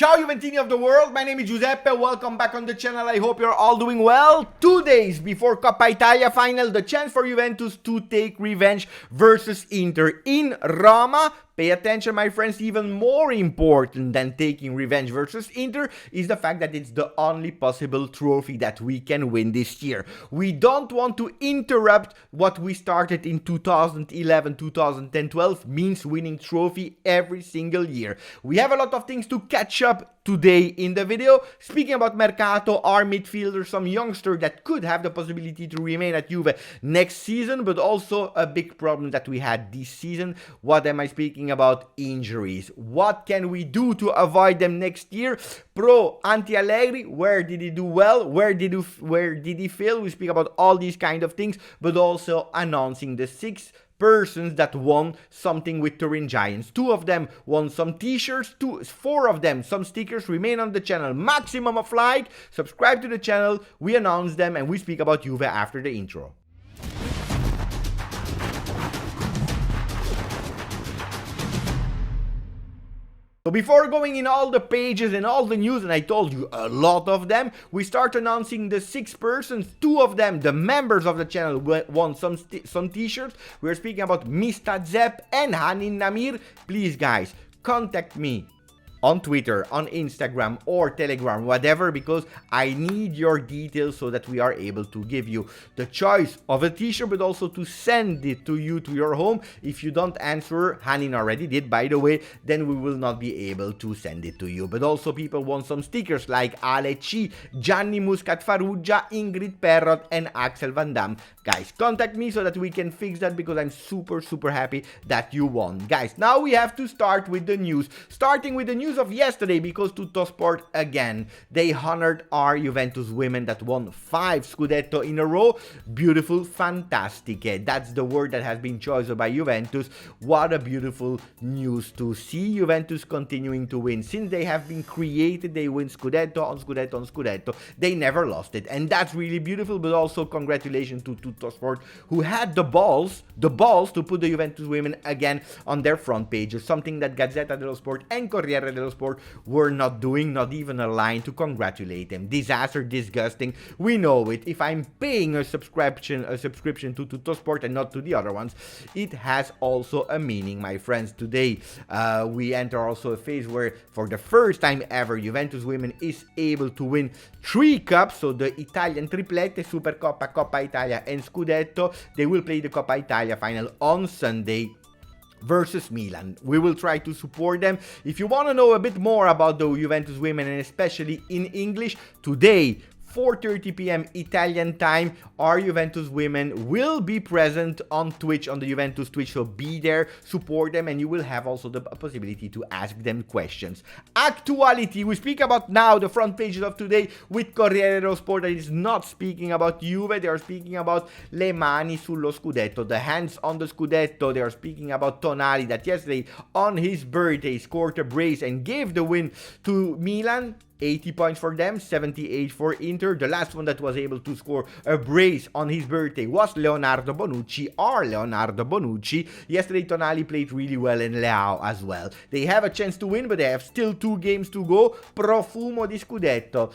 Ciao Juventini of the world, my name is Giuseppe, welcome back on the channel, I hope you're all doing well. 2 days before Coppa Italia final, the chance for Juventus to take revenge versus Inter in Roma. Pay attention, my friends, even more important than taking revenge versus Inter is the fact that it's the only possible trophy that we can win this year. We don't want to interrupt what we started in 2011, 2010, 12, means winning trophy every single year. We have a lot of things to catch up today in the video. Speaking about Mercato, our midfielder, some youngster that could have the possibility to remain at Juve next season, but also a big problem that we had this season. What am I speaking about? Injuries. What can we do to avoid them next year? Pro, anti-Allegri, where did he do well? Where did he fail? We speak about all these kind of things, but also announcing the 6 persons that won something with Turing Giants. 2 of them won some t-shirts, 4 of them some stickers. Remain on the channel, maximum of like, subscribe to the channel, we announce them and we speak about Juve after the intro. So before going in all the pages and all the news, and I told you a lot of them, we start announcing the 6 persons. 2 of them, the members of the channel, won some t-shirts. We're speaking about Mista Zep and Hanin Namir. Please guys, contact me on Twitter, on Instagram or Telegram, whatever, because I need your details so that we are able to give you the choice of a t-shirt, but also to send it to you to your home. If you don't answer, Hanin already did, by the way, then we will not be able to send it to you. But also people want some stickers like Ale C, Gianni Muscat Farrugia, Ingrid Perrot and Axel Van Dam. Guys, contact me so that we can fix that, because I'm super happy that you won. Guys, now we have to start with the news. Starting with the news of yesterday, because Tuttosport again, they honored our Juventus women that won 5 Scudetto in a row. Beautiful, fantastic. That's the word that has been chosen by Juventus. What a beautiful news to see Juventus continuing to win. Since they have been created, they win Scudetto on Scudetto on Scudetto. They never lost it, and that's really beautiful. But also congratulations to Tuttosport, who had the balls to put the Juventus women again on their front pages, something that Gazzetta dello Sport and Corriere dello Sport were not doing, not even a line to congratulate them. Disaster, disgusting, we know it. If I'm paying a subscription to Tuttosport and not to the other ones, it has also a meaning, my friends. Today we enter also a phase where for the first time ever Juventus women is able to win 3 cups, so the Italian triplette, Supercoppa, Coppa Italia and Scudetto. They will play the Coppa Italia final on Sunday versus Milan. We will try to support them. If you want to know a bit more about the Juventus women, and especially in English, today 4:30 p.m. Italian time, our Juventus women will be present on Twitch, on the Juventus Twitch, so be there, support them, and you will have also the possibility to ask them questions. Actuality, we speak about now the front pages of today with Corriere dello Sport that is not speaking about Juve, they are speaking about le mani sullo scudetto, the hands on the scudetto. They are speaking about Tonali that yesterday on his birthday scored a brace and gave the win to Milan. 80 points for them, 78 for Inter. The last one that was able to score a brace on his birthday was Leonardo Bonucci, or Leonardo Bonucci. Yesterday, Tonali played really well, and Leao as well. They have a chance to win, but they have still 2 games to go. Profumo di Scudetto.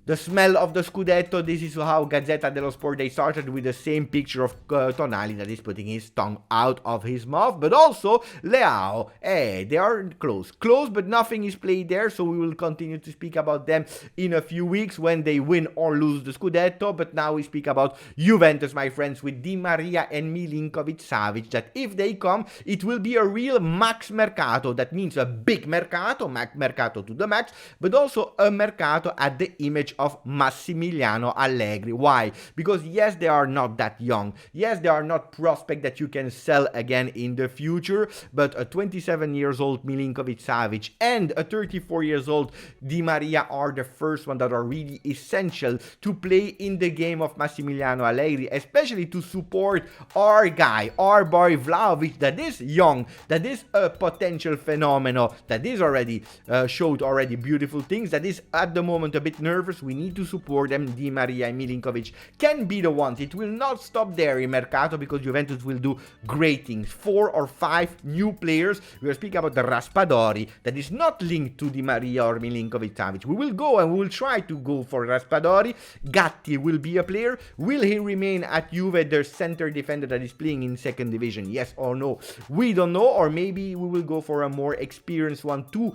The smell of the Scudetto, this is how Gazzetta dello Sport, they started with the same picture of Tonali that is putting his tongue out of his mouth, but also Leao, they are close, but nothing is played there, so we will continue to speak about them in a few weeks when they win or lose the Scudetto. But now we speak about Juventus, my friends, with Di Maria and Milinkovic-Savic, that if they come, it will be a real max mercato. That means a big mercato, mercato to the max, but also a mercato at the image of Massimiliano Allegri. Why? Because yes, they are not that young. Yes, they are not prospect that you can sell again in the future, but a 27 years old Milinkovic-Savic and a 34 years old Di Maria are the first one that are really essential to play in the game of Massimiliano Allegri, especially to support our guy, our boy Vlahovic, that is young, that is a potential phenomenon, that is already showed already beautiful things, that is at the moment a bit nervous Juventus. We need to support them. Di Maria and Milinkovic can be the ones. It will not stop there in Mercato because Juventus will do great things. 4 or 5 new players. We are speaking about the Raspadori that is not linked to Di Maria or Milinkovic-Savic. We will go and we will try to go for Raspadori. Gatti will be a player. Will he remain at Juve, their center defender that is playing in second division? Yes or no? We don't know. Or maybe we will go for a more experienced one to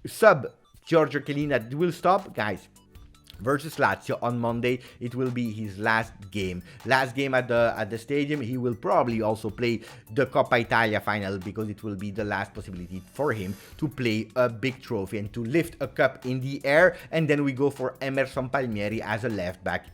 sub Giorgio Chiellini that will stop. Guys, versus Lazio on Monday, it will be his last game at the stadium. He will probably also play the Coppa Italia final because it will be the last possibility for him to play a big trophy and to lift a cup in the air. And then we go for Emerson Palmieri as a left back.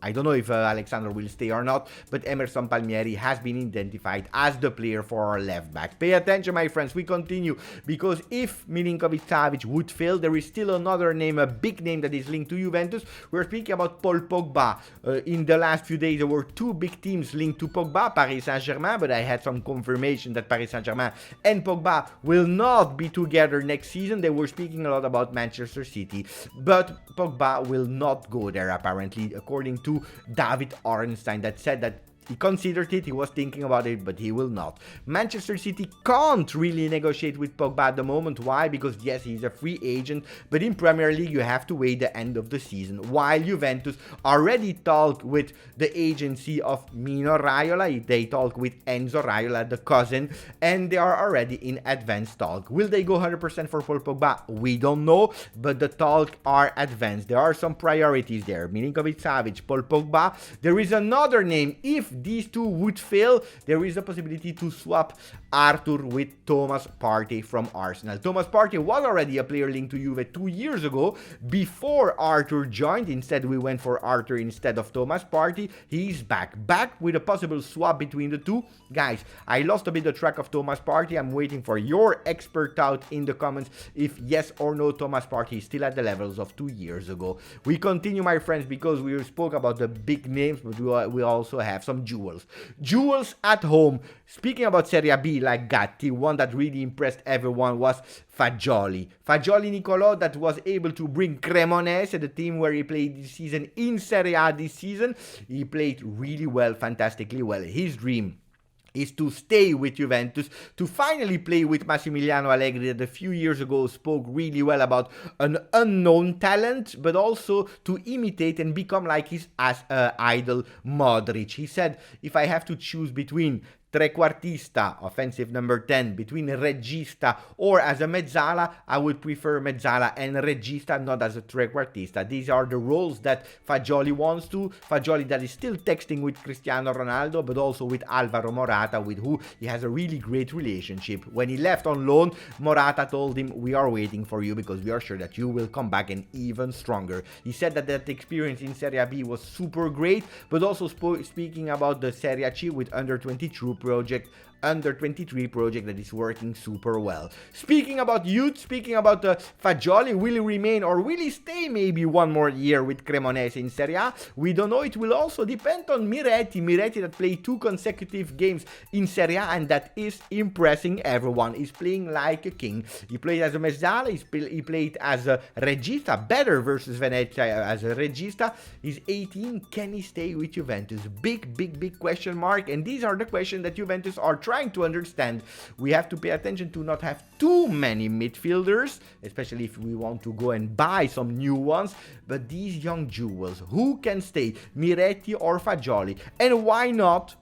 I don't know if Alexandro will stay or not, but Emerson Palmieri has been identified as the player for our left back. Pay attention, my friends. We continue because if Milinkovic-Savic would fail, there is still another name, a big name that is linked to Juventus. We're speaking about Paul Pogba. In the last few days, there were 2 big teams linked to Pogba, Paris Saint-Germain, but I had some confirmation that Paris Saint-Germain and Pogba will not be together next season. They were speaking a lot about Manchester City, but Pogba will not go there apparently, according to David Ornstein, that said that he considered it, he was thinking about it, but he will not. Manchester City can't really negotiate with Pogba at the moment. Why? Because yes, he's a free agent, but in Premier League you have to wait the end of the season. While Juventus already talked with the agency of Mino Raiola, they talk with Enzo Raiola, the cousin, and they are already in advanced talk. Will they go 100% for Paul Pogba? We don't know, but the talk are advanced. There are some priorities there. Milinkovic-Savic, Paul Pogba. There is another name. If these 2 would fail, there is a possibility to swap Arthur with Thomas Partey from Arsenal. Thomas Partey was already a player linked to Juve 2 years ago before Arthur joined. Instead, we went for Arthur instead of Thomas Partey. He's back with a possible swap between the 2. Guys, I lost a bit the track of Thomas Partey. I'm waiting for your expert out in the comments if yes or no Thomas Partey is still at the levels of 2 years ago. We continue, my friends, because we spoke about the big names, but we also have some jewels at home. Speaking about Serie B, like Gatti, one that really impressed everyone was Fagioli Nicolò, that was able to bring Cremonese, the team where he played this season, in Serie A this season. He played really well, fantastically well. His dream is to stay with Juventus, to finally play with Massimiliano Allegri, that a few years ago spoke really well about an unknown talent, but also to imitate and become like his idol Modric. He said, if I have to choose between trequartista, offensive number 10, between regista or as a mezzala, I would prefer mezzala and regista, not as a trequartista. These are the roles that Fagioli wants to. Fagioli that is still texting with Cristiano Ronaldo, but also with Alvaro Morata, with who he has a really great relationship. When he left on loan, Morata told him, we are waiting for you because we are sure that you will come back and even stronger. He said that experience in Serie B was super great, but also speaking about the Serie C with under-22 under-23 project that is working super well. Speaking about youth, speaking about Fagioli, will he remain or will he stay maybe one more year with Cremonese in Serie A? We don't know. It will also depend on Miretti that played 2 consecutive games in Serie A and that is impressing everyone. He's playing like a king. He played as a mezzala, he played as a regista, better versus Venezia as a regista. He's 18. Can he stay with Juventus? Big question mark, and these are the questions that Juventus are trying to understand. We have to pay attention to not have too many midfielders, especially if we want to go and buy some new ones. But these young jewels, who can stay, Miretti or Fagioli? And why not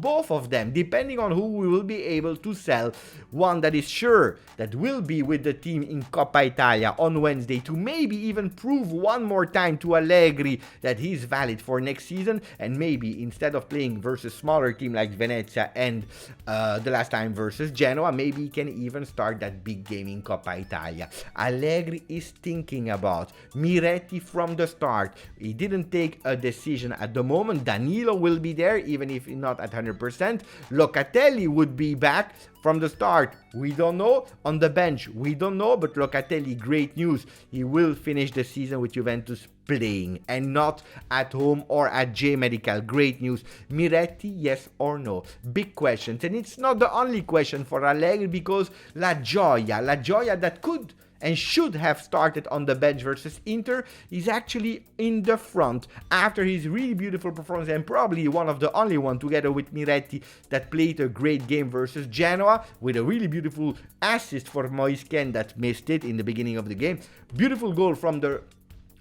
both of them, depending on who we will be able to sell. One that is sure that will be with the team in Coppa Italia on Wednesday, to maybe even prove one more time to Allegri that he's valid for next season, and maybe instead of playing versus smaller team like Venezia and the last time versus Genoa, maybe he can even start that big game in Coppa Italia. Allegri is thinking about Miretti from the start. He didn't take a decision at the moment. Danilo will be there, even if not at 100%. Locatelli would be back from the start. We don't know. On the bench, we don't know. But Locatelli, great news. He will finish the season with Juventus playing and not at home or at J Medical. Great news. Miretti, yes or no? Big questions. And it's not the only question for Allegri, because La Gioia that could and should have started on the bench versus Inter, is actually in the front after his really beautiful performance, and probably one of the only one together with Miretti that played a great game versus Genoa with a really beautiful assist for Moisken that missed it in the beginning of the game. Beautiful goal from the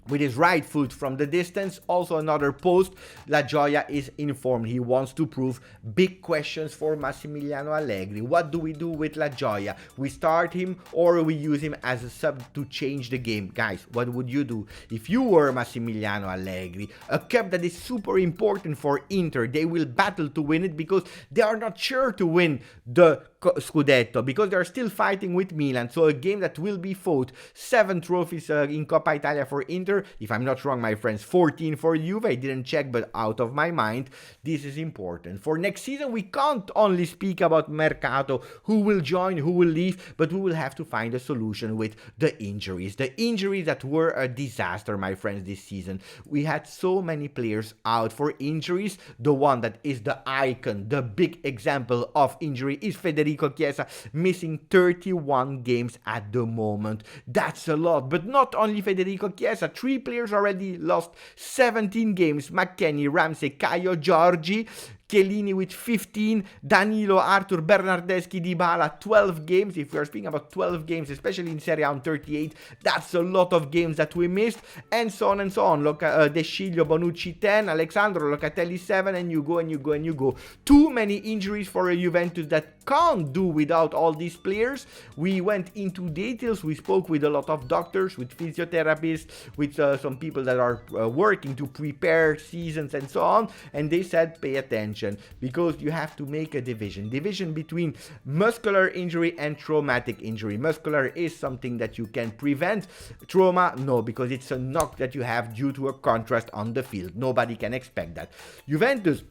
with his right foot from the distance. Also another post. La Gioia is informed. He wants to prove. Big questions for Massimiliano Allegri. What do we do with La Gioia? We start him or we use him as a sub to change the game? Guys, what would you do if you were Massimiliano Allegri? A cup that is super important for Inter. They will battle to win it because they are not sure to win the Scudetto, because they're still fighting with Milan. So a game that will be fought. 7 trophies in Coppa Italia for Inter. If I'm not wrong, my friends, 14 for Juve. I didn't check, but out of my mind, this is important. For next season, we can't only speak about Mercato, who will join, who will leave, but we will have to find a solution with the injuries. The injuries that were a disaster, my friends, this season. We had so many players out for injuries. The one that is the icon, the big example of injury is Federico Chiesa, missing 31 games at the moment. That's a lot, but not only Federico Chiesa. 3 players already lost 17 games. McKennie, Ramsey, Caio Giorgi, Chiellini with 15, Danilo, Arthur, Bernardeschi, Dybala, 12 games. If we are speaking about 12 games, especially in Serie A on 38, that's a lot of games that we missed, and so on and so on. De Sciglio, Bonucci 10, Alexandro, Locatelli 7, and you go and you go and you go. Too many injuries for a Juventus that can't do without all these players. We went into details, we spoke with a lot of doctors, with physiotherapists, with some people that are working to prepare seasons and so on, and they said pay attention, because you have to make a division between muscular injury and traumatic injury. Muscular is something that you can prevent. Trauma, no, because it's a knock that you have due to a contrast on the field. Nobody can expect that. Juventus,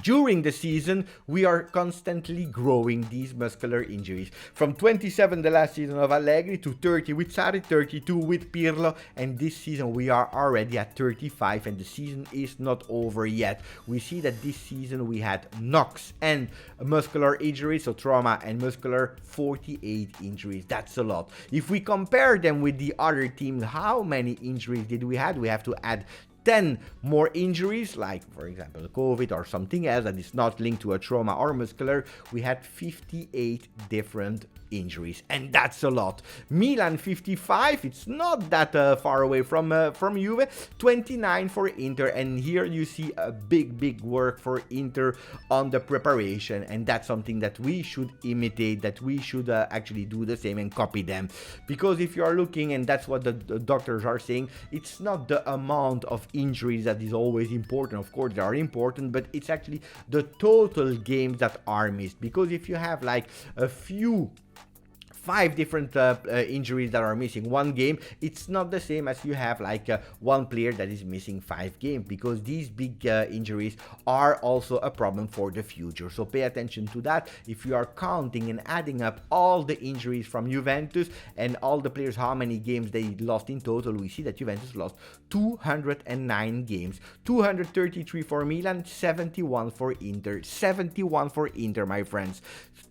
during the season, we are constantly growing these muscular injuries. From 27 the last season of Allegri to 30 with Sarri, 32 with Pirlo, and this season we are already at 35, and the season is not over yet. We see that this season we had knocks and muscular injuries, so trauma and muscular, 48 injuries. That's a lot. If we compare them with the other teams, how many injuries did we have? We have to add 10 more injuries, like for example COVID or something else that is not linked to a trauma or muscular. We had 58 different injuries, and that's a lot. Milan 55, it's not that far away from Juve. 29 for Inter, and here you see a big work for Inter on the preparation, and that's something that we should imitate, that we should actually do the same and copy them. Because if you are looking, and that's what the doctors are saying, it's not the amount of injuries that is always important. Of course they are important, but it's actually the total games that are missed. Because if you have like a few 5 different injuries that are missing one game, it's not the same as you have like one player that is missing 5 games, because these big injuries are also a problem for the future. So pay attention to that. If you are counting and adding up all the injuries from Juventus and all the players, how many games they lost in total, we see that Juventus lost 209 games. 233 for Milan, 71 for Inter. 71 for Inter, my friends.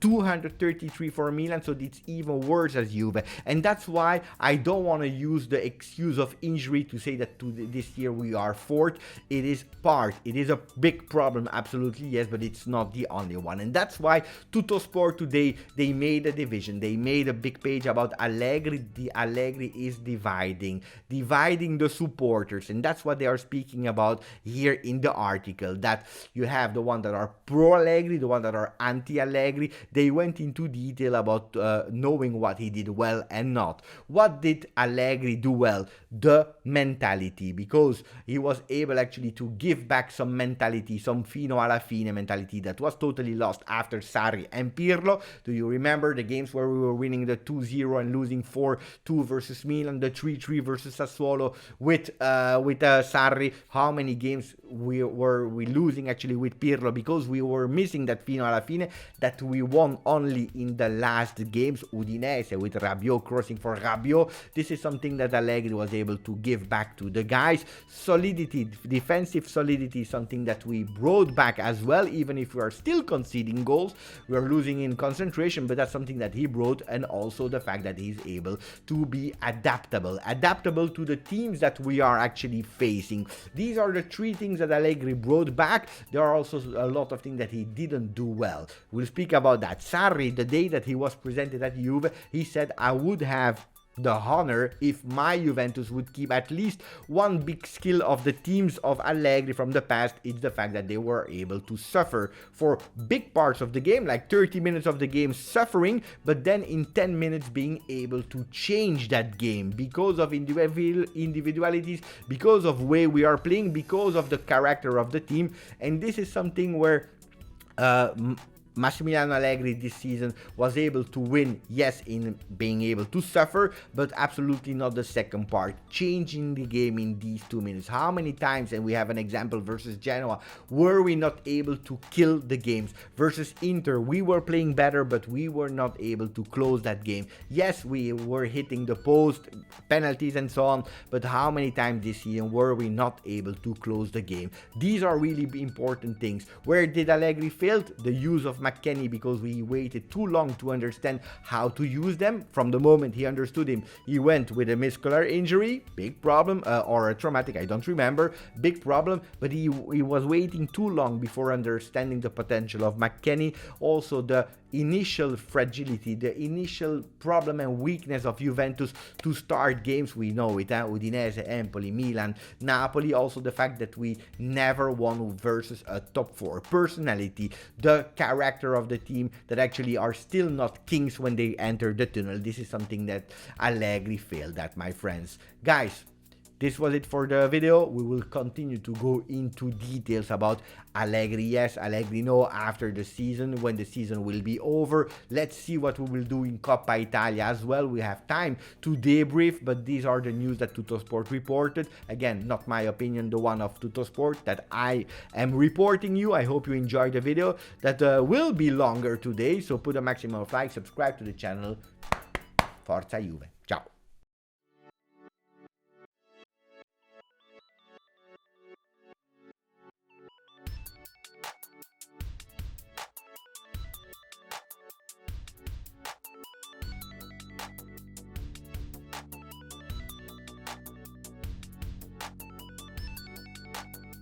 233 for Milan, so it's even worse as Juve. And that's why I don't want to use the excuse of injury to say that this year we are 4th. It is a big problem, absolutely, yes, but it's not the only one. And that's why Tuttosport today, they made a division. They made a big page about Allegri. The Allegri is dividing the supporters, and that's what they are speaking about here in the article, that you have the one that are pro Allegri, the one that are anti Allegri. They went into detail about knowing what he did well and not. What did Allegri do well? The mentality, because he was able actually to give back some mentality, some fino alla fine mentality that was totally lost after Sarri and Pirlo. Do you remember the games where we were winning the 2-0 and losing 4-2 versus Milan, the 3-3 versus Sassuolo with Sarri? How many games were we losing actually with Pirlo, because we were missing that fino alla fine that we won only in the last games. Udinese with Rabiot crossing for Rabiot. This is something that Allegri was able to give back to the guys. Solidity, defensive solidity, something that we brought back as well, even if we are still conceding goals. We are losing in concentration, but that's something that he brought, and also the fact that he's able to be adaptable to the teams that we are actually facing. These are the three things that Allegri brought back. There are also a lot of things that he didn't do well. We'll speak about that. Sarri, the day that he was presented at Juve, he said, I would have the honor if my Juventus would keep at least one big skill of the teams of Allegri from the past. It's the fact that they were able to suffer for big parts of the game, like 30 minutes of the game suffering, but then in 10 minutes being able to change that game because of individualities, because of way we are playing, because of the character of the team. And this is something where Massimiliano Allegri this season was able to win, yes, in being able to suffer, but absolutely not the second part, changing the game in these 2 minutes. How many times, and we have an example versus Genoa, were we not able to kill the games? Versus Inter, we were playing better, but we were not able to close that game. Yes, we were hitting the post, penalties and so on, but how many times this season were we not able to close the game? These are really important things. Where did Allegri fail? The use of McKennie, because we waited too long to understand how to use them. From the moment he understood him, he went with a muscular injury, big problem, or a traumatic, I don't remember, big problem, but he was waiting too long before understanding the potential of McKennie. Also the initial fragility, the initial problem and weakness of Juventus to start games. We know it, Udinese, Empoli, Milan, Napoli. Also the fact that we never won versus a top 4. Personality, the character of the team that actually are still not kings when they enter the tunnel. This is something that Allegri failed at, my friends. Guys, this was it for the video. We will continue to go into details about Allegri yes, Allegri no after the season, when the season will be over. Let's see what we will do in Coppa Italia as well. We have time to debrief, but these are the news that Tuttosport reported. Again, not my opinion, the one of Tuttosport that I am reporting you. I hope you enjoyed the video. That will be longer today, so put a maximum of likes, subscribe to the channel. Forza Juve.